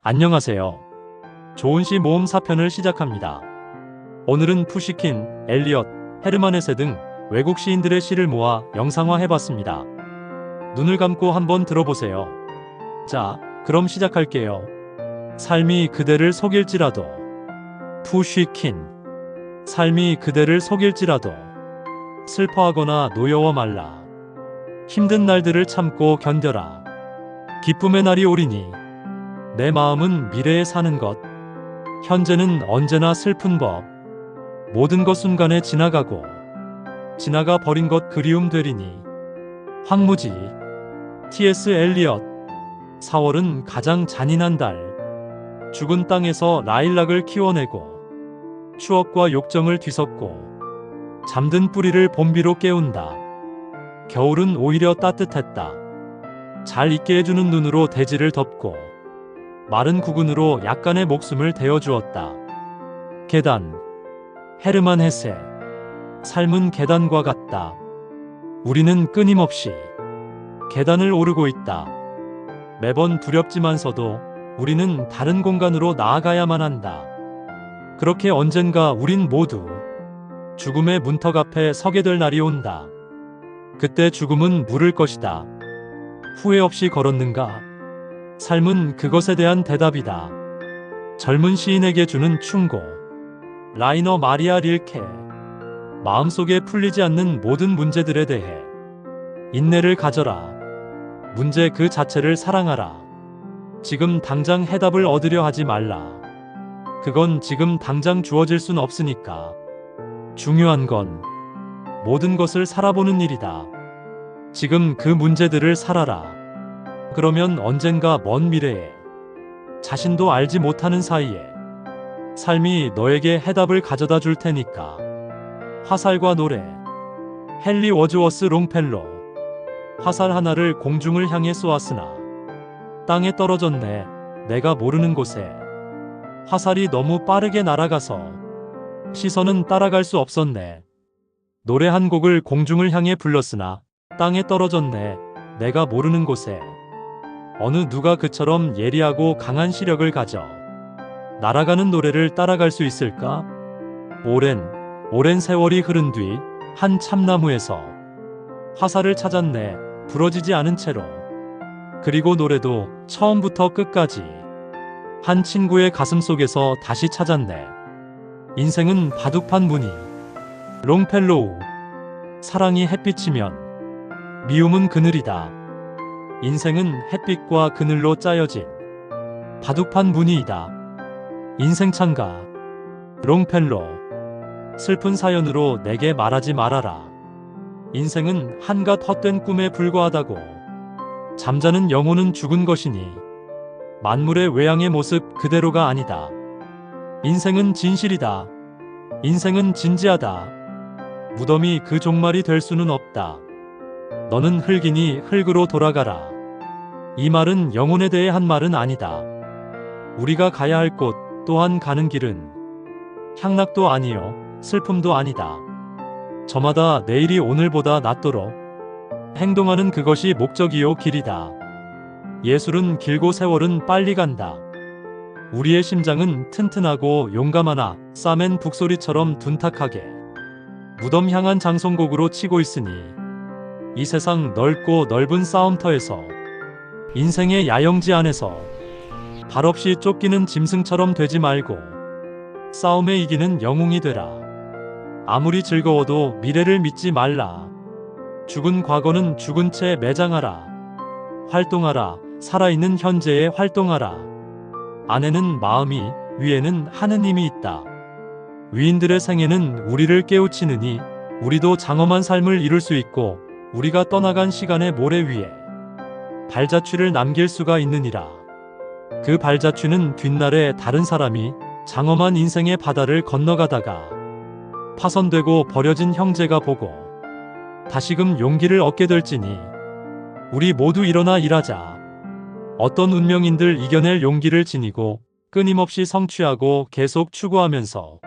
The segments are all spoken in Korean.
안녕하세요. 좋은시 모험 사편을 시작합니다. 오늘은 푸시킨, 엘리엇, 헤르만 헤세 등 외국 시인들의 시를 모아 영상화해봤습니다. 눈을 감고 한번 들어보세요. 자, 그럼 시작할게요. 삶이 그대를 속일지라도. 푸시킨. 삶이 그대를 속일지라도 슬퍼하거나 노여워 말라. 힘든 날들을 참고 견뎌라. 기쁨의 날이 오리니 내 마음은 미래에 사는 것. 현재는 언제나 슬픈 법. 모든 것 순간에 지나가고 지나가 버린 것 그리움 되리니. 황무지. T.S. 엘리엇. 4월은 가장 잔인한 달. 죽은 땅에서 라일락을 키워내고 추억과 욕정을 뒤섞고 잠든 뿌리를 봄비로 깨운다. 겨울은 오히려 따뜻했다. 잘 있게 해주는 눈으로 대지를 덮고 마른 구근으로 약간의 목숨을 데워주었다. 계단. 헤르만 헤세. 삶은 계단과 같다. 우리는 끊임없이 계단을 오르고 있다. 매번 두렵지만서도 우리는 다른 공간으로 나아가야만 한다. 그렇게 언젠가 우린 모두 죽음의 문턱 앞에 서게 될 날이 온다. 그때 죽음은 물을 것이다. 후회 없이 걸었는가? 삶은 그것에 대한 대답이다. 젊은 시인에게 주는 충고. 라이너 마리아 릴케. 마음속에 풀리지 않는 모든 문제들에 대해 인내를 가져라. 문제 그 자체를 사랑하라. 지금 당장 해답을 얻으려 하지 말라. 그건 지금 당장 주어질 순 없으니까. 중요한 건 모든 것을 살아보는 일이다. 지금 그 문제들을 살아라. 그러면 언젠가 먼 미래에 자신도 알지 못하는 사이에 삶이 너에게 해답을 가져다 줄 테니까. 화살과 노래. 헨리 워즈워스 롱펠로. 화살 하나를 공중을 향해 쏘았으나 땅에 떨어졌네. 내가 모르는 곳에. 화살이 너무 빠르게 날아가서 시선은 따라갈 수 없었네. 노래 한 곡을 공중을 향해 불렀으나 땅에 떨어졌네. 내가 모르는 곳에. 어느 누가 그처럼 예리하고 강한 시력을 가져 날아가는 노래를 따라갈 수 있을까? 오랜 세월이 흐른 뒤 한 참나무에서 화살을 찾았네. 부러지지 않은 채로. 그리고 노래도 처음부터 끝까지 한 친구의 가슴 속에서 다시 찾았네. 인생은 바둑판 무늬. 롱펠로우. 사랑이 햇빛이면 미움은 그늘이다. 인생은 햇빛과 그늘로 짜여진 바둑판 무늬이다. 인생 찬가. 롱펠로. 슬픈 사연으로 내게 말하지 말아라. 인생은 한갓 헛된 꿈에 불과하다고. 잠자는 영혼은 죽은 것이니 만물의 외양의 모습 그대로가 아니다. 인생은 진실이다. 인생은 진지하다. 무덤이 그 종말이 될 수는 없다. 너는 흙이니 흙으로 돌아가라. 이 말은 영혼에 대해 한 말은 아니다. 우리가 가야 할 곳 또한 가는 길은 향락도 아니요 슬픔도 아니다. 저마다 내일이 오늘보다 낫도록 행동하는 그것이 목적이요 길이다. 예술은 길고 세월은 빨리 간다. 우리의 심장은 튼튼하고 용감하나 싸맨 북소리처럼 둔탁하게 무덤 향한 장송곡으로 치고 있으니 이 세상 넓고 넓은 싸움터에서 인생의 야영지 안에서 발없이 쫓기는 짐승처럼 되지 말고 싸움에 이기는 영웅이 되라. 아무리 즐거워도 미래를 믿지 말라. 죽은 과거는 죽은 채 매장하라. 활동하라. 살아있는 현재에 활동하라. 안에는 마음이, 위에는 하느님이 있다. 위인들의 생애는 우리를 깨우치느니 우리도 장엄한 삶을 이룰 수 있고 우리가 떠나간 시간의 모래 위에 발자취를 남길 수가 있느니라. 그 발자취는 뒷날에 다른 사람이 장엄한 인생의 바다를 건너가다가 파손되고 버려진 형제가 보고 다시금 용기를 얻게 될지니 우리 모두 일어나 일하자. 어떤 운명인들 이겨낼 용기를 지니고 끊임없이 성취하고 계속 추구하면서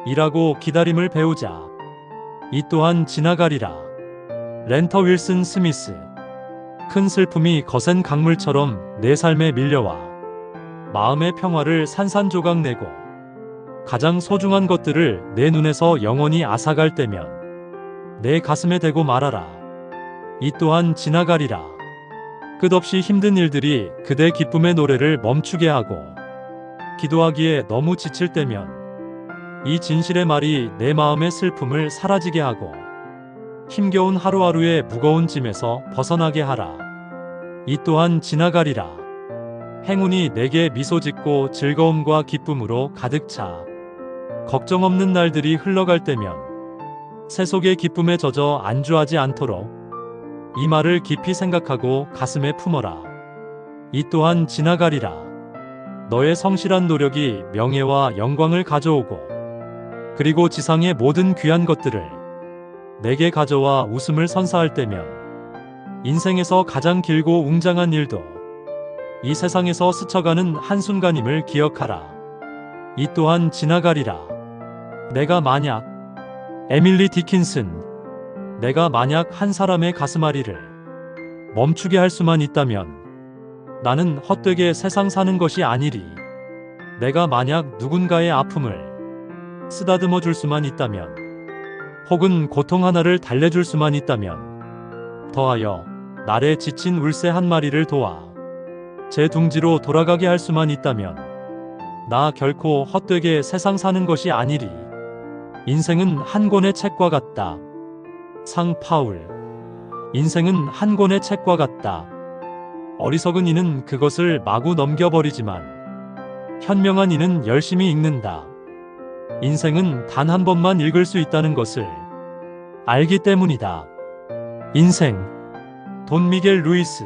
일하고 기다림을 배우자. 이 또한 지나가리라. 렌터 윌슨 스미스. 큰 슬픔이 거센 강물처럼 내 삶에 밀려와 마음의 평화를 산산조각 내고 가장 소중한 것들을 내 눈에서 영원히 앗아갈 때면 내 가슴에 대고 말하라. 이 또한 지나가리라. 끝없이 힘든 일들이 그대 기쁨의 노래를 멈추게 하고 기도하기에 너무 지칠 때면 이 진실의 말이 내 마음의 슬픔을 사라지게 하고 힘겨운 하루하루의 무거운 짐에서 벗어나게 하라. 이 또한 지나가리라. 행운이 내게 미소 짓고 즐거움과 기쁨으로 가득 차 걱정 없는 날들이 흘러갈 때면 세속의 기쁨에 젖어 안주하지 않도록 이 말을 깊이 생각하고 가슴에 품어라. 이 또한 지나가리라. 너의 성실한 노력이 명예와 영광을 가져오고 그리고 지상의 모든 귀한 것들을 내게 가져와 웃음을 선사할 때면 인생에서 가장 길고 웅장한 일도 이 세상에서 스쳐가는 한순간임을 기억하라. 이 또한 지나가리라. 내가 만약 에밀리 디킨슨 내가 만약 한 사람의 가슴앓이를 멈추게 할 수만 있다면 나는 헛되게 세상 사는 것이 아니리. 내가 만약 누군가의 아픔을 쓰다듬어 줄 수만 있다면 혹은 고통 하나를 달래줄 수만 있다면 더하여 날에 지친 울새 한 마리를 도와 제 둥지로 돌아가게 할 수만 있다면 나 결코 헛되게 세상 사는 것이 아니리. 인생은 한 권의 책과 같다. 상 파울. 인생은 한 권의 책과 같다. 어리석은 이는 그것을 마구 넘겨버리지만 현명한 이는 열심히 읽는다. 인생은 단 한 번만 읽을 수 있다는 것을 알기 때문이다. 인생. 돈 미겔 루이스.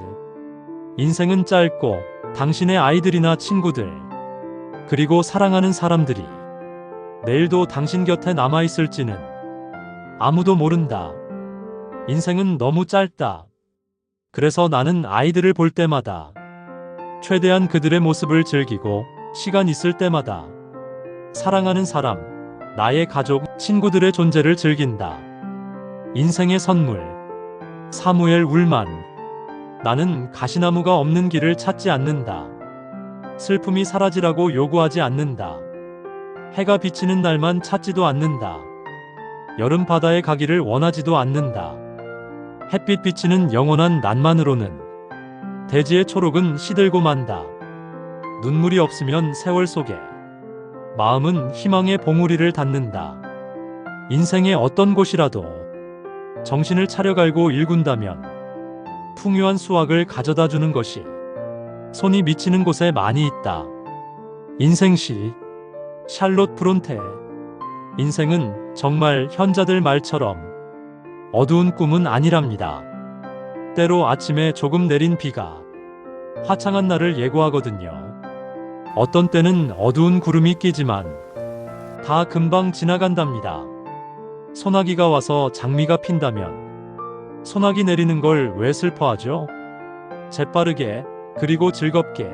인생은 짧고 당신의 아이들이나 친구들 그리고 사랑하는 사람들이 내일도 당신 곁에 남아있을지는 아무도 모른다. 인생은 너무 짧다. 그래서 나는 아이들을 볼 때마다 최대한 그들의 모습을 즐기고 시간 있을 때마다 사랑하는 사람, 나의 가족, 친구들의 존재를 즐긴다. 인생의 선물. 사무엘 울만. 나는 가시나무가 없는 길을 찾지 않는다. 슬픔이 사라지라고 요구하지 않는다. 해가 비치는 날만 찾지도 않는다. 여름 바다에 가기를 원하지도 않는다. 햇빛 비치는 영원한 낮만으로는 대지의 초록은 시들고 만다. 눈물이 없으면 세월 속에 마음은 희망의 봉우리를 닫는다. 인생의 어떤 곳이라도 정신을 차려갈고 일군다면 풍요한 수확을 가져다 주는 것이 손이 미치는 곳에 많이 있다. 인생시. 샬롯 브론테. 인생은 정말 현자들 말처럼 어두운 꿈은 아니랍니다. 때로 아침에 조금 내린 비가 화창한 날을 예고하거든요. 어떤 때는 어두운 구름이 끼지만 다 금방 지나간답니다. 소나기가 와서 장미가 핀다면 소나기 내리는 걸 왜 슬퍼하죠? 재빠르게 그리고 즐겁게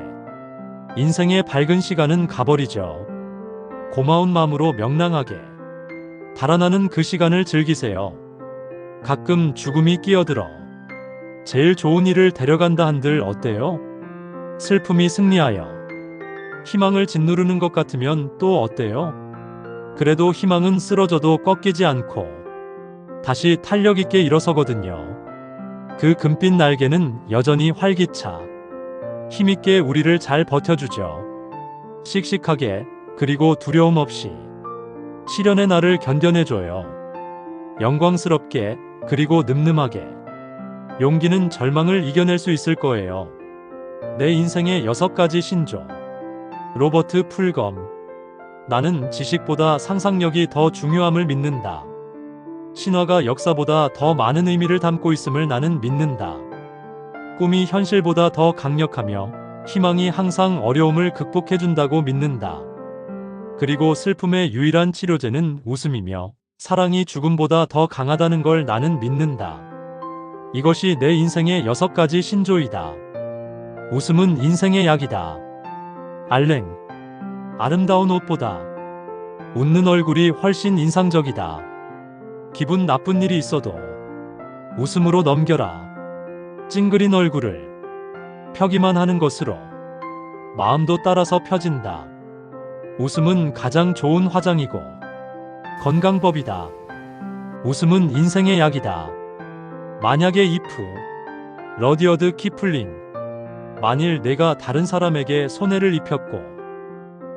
인생의 밝은 시간은 가버리죠. 고마운 마음으로 명랑하게 달아나는 그 시간을 즐기세요. 가끔 죽음이 끼어들어 제일 좋은 일을 데려간다 한들 어때요? 슬픔이 승리하여 희망을 짓누르는 것 같으면 또 어때요? 그래도 희망은 쓰러져도 꺾이지 않고 다시 탄력 있게 일어서거든요. 그 금빛 날개는 여전히 활기차 힘있게 우리를 잘 버텨주죠. 씩씩하게 그리고 두려움 없이 시련의 날을 견뎌내줘요. 영광스럽게 그리고 늠름하게. 용기는 절망을 이겨낼 수 있을 거예요. 내 인생의 6가지 신조. 로버트 풀검. 나는 지식보다 상상력이 더 중요함을 믿는다. 신화가 역사보다 더 많은 의미를 담고 있음을 나는 믿는다. 꿈이 현실보다 더 강력하며 희망이 항상 어려움을 극복해준다고 믿는다. 그리고 슬픔의 유일한 치료제는 웃음이며 사랑이 죽음보다 더 강하다는 걸 나는 믿는다. 이것이 내 인생의 6가지 신조이다. 웃음은 인생의 약이다. 알랭. 아름다운 옷보다 웃는 얼굴이 훨씬 인상적이다. 기분 나쁜 일이 있어도 웃음으로 넘겨라. 찡그린 얼굴을 펴기만 하는 것으로 마음도 따라서 펴진다. 웃음은 가장 좋은 화장이고 건강법이다. 웃음은 인생의 약이다. 만약에 if 러디어드 키플링 만일 내가 다른 사람에게 손해를 입혔고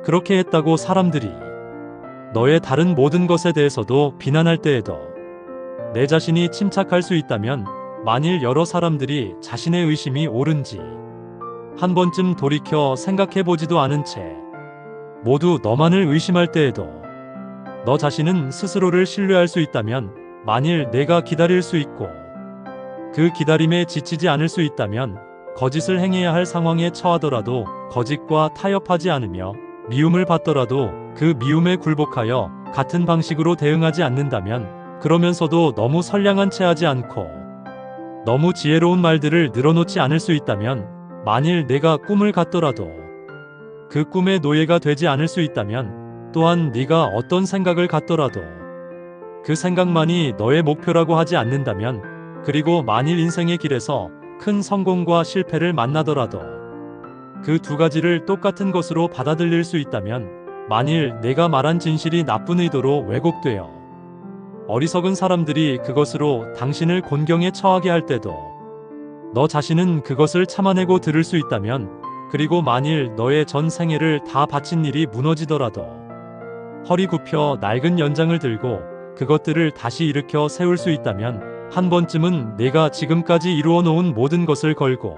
그렇게 했다고 사람들이 너의 다른 모든 것에 대해서도 비난할 때에도 내 자신이 침착할 수 있다면 만일 여러 사람들이 자신의 의심이 옳은지 한 번쯤 돌이켜 생각해보지도 않은 채 모두 너만을 의심할 때에도 너 자신은 스스로를 신뢰할 수 있다면 만일 내가 기다릴 수 있고 그 기다림에 지치지 않을 수 있다면 거짓을 행해야 할 상황에 처하더라도 거짓과 타협하지 않으며 미움을 받더라도 그 미움에 굴복하여 같은 방식으로 대응하지 않는다면 그러면서도 너무 선량한 채 하지 않고 너무 지혜로운 말들을 늘어놓지 않을 수 있다면 만일 내가 꿈을 갖더라도 그 꿈의 노예가 되지 않을 수 있다면 또한 네가 어떤 생각을 갖더라도 그 생각만이 너의 목표라고 하지 않는다면 그리고 만일 인생의 길에서 큰 성공과 실패를 만나더라도 그 두 가지를 똑같은 것으로 받아들일 수 있다면 만일 내가 말한 진실이 나쁜 의도로 왜곡되어 어리석은 사람들이 그것으로 당신을 곤경에 처하게 할 때도 너 자신은 그것을 참아내고 들을 수 있다면 그리고 만일 너의 전 생애를 다 바친 일이 무너지더라도 허리 굽혀 낡은 연장을 들고 그것들을 다시 일으켜 세울 수 있다면 한 번쯤은 내가 지금까지 이루어 놓은 모든 것을 걸고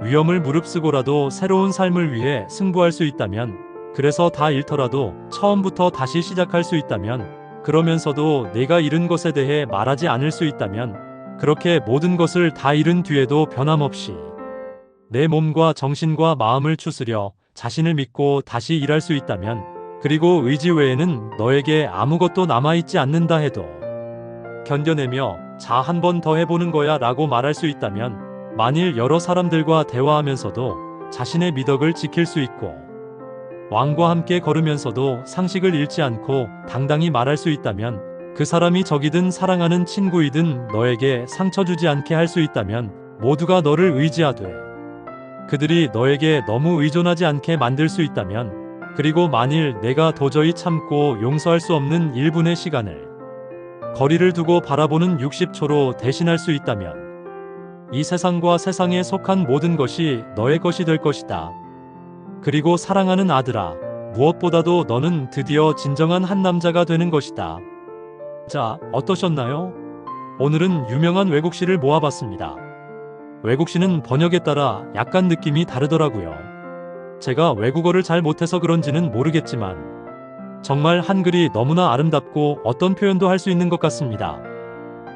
위험을 무릅쓰고라도 새로운 삶을 위해 승부할 수 있다면 그래서 다 잃더라도 처음부터 다시 시작할 수 있다면 그러면서도 내가 잃은 것에 대해 말하지 않을 수 있다면 그렇게 모든 것을 다 잃은 뒤에도 변함없이 내 몸과 정신과 마음을 추스려 자신을 믿고 다시 일할 수 있다면 그리고 의지 외에는 너에게 아무것도 남아있지 않는다 해도 견뎌내며 자 한 번 더 해보는 거야 라고 말할 수 있다면 만일 여러 사람들과 대화하면서도 자신의 미덕을 지킬 수 있고 왕과 함께 걸으면서도 상식을 잃지 않고 당당히 말할 수 있다면 그 사람이 적이든 사랑하는 친구이든 너에게 상처 주지 않게 할 수 있다면 모두가 너를 의지하되 그들이 너에게 너무 의존하지 않게 만들 수 있다면 그리고 만일 내가 도저히 참고 용서할 수 없는 1분의 시간을 거리를 두고 바라보는 60초로 대신할 수 있다면 이 세상과 세상에 속한 모든 것이 너의 것이 될 것이다. 그리고 사랑하는 아들아, 무엇보다도 너는 드디어 진정한 한 남자가 되는 것이다. 자, 어떠셨나요? 오늘은 유명한 외국시를 모아봤습니다. 외국시는 번역에 따라 약간 느낌이 다르더라고요. 제가 외국어를 잘 못해서 그런지는 모르겠지만 정말 한글이 너무나 아름답고 어떤 표현도 할 수 있는 것 같습니다.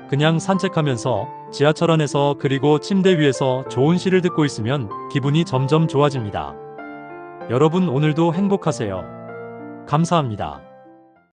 그냥 산책하면서 지하철 안에서 그리고 침대 위에서 좋은 시를 듣고 있으면 기분이 점점 좋아집니다. 여러분 오늘도 행복하세요. 감사합니다.